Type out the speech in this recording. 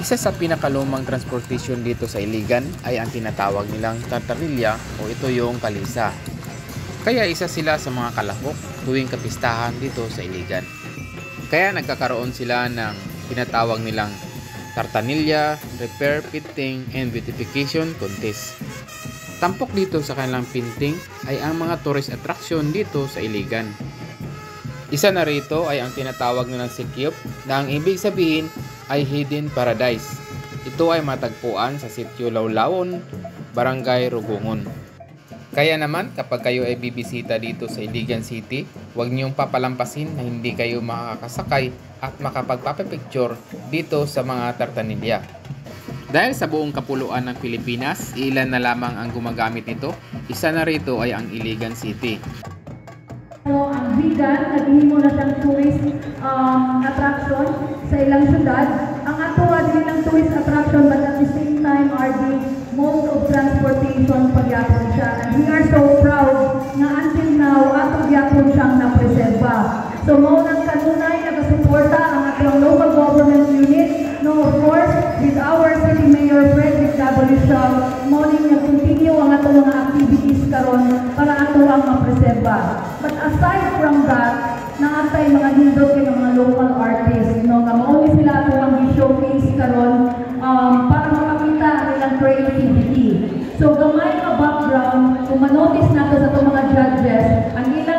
Isa sa pinakalumang transportation dito sa Iligan ay ang tinatawag nilang tartarilya o ito yung kalisa. Kaya isa sila sa mga kalahok tuwing kapistahan dito sa Iligan. Kaya nagkakaroon sila ng tinatawag nilang tartanilya, repair, painting, and beautification contest. Tampok dito sa kanilang painting ay ang mga tourist attraction dito sa Iligan. Isa na rito ay ang tinatawag nilang Sikyop na ang ibig sabihin ay Hidden Paradise. Ito ay matagpuan sa sitio Lawlawon, Barangay Rugungon. Kaya naman kapag kayo ay bibisita dito sa Iligan City, huwag niyong papalampasin na hindi kayo makakasakay at makapagpapapicture dito sa mga tartanilya. Dahil sa buong kapuluan ng Pilipinas, ilan na lamang ang gumagamit nito, isa na rito ay ang Iligan City. Ang vegan, naghihimo na siyang tourist attraction sa ilang syudad. Ang atuwa din ng tourist attraction but at the same time are the mode of transportation pagyapon siya. And we are so proud na until now ato gyapon siyang napreserba. So mao nang kanunay nagasuporta ang atong local government unit, no, of course with our City Mayor Frederick W. Shaw, mao ning nag-continue ang atong mga activities karon para ato ang mapreserba. But aside from that, naatay mga hindot kay mga local artists, no, nga mao sila ato ang i-showcase karon para makakita ang ilang creativity. So gamay nga background, kung manotice nato sa itong mga judges, ang ilang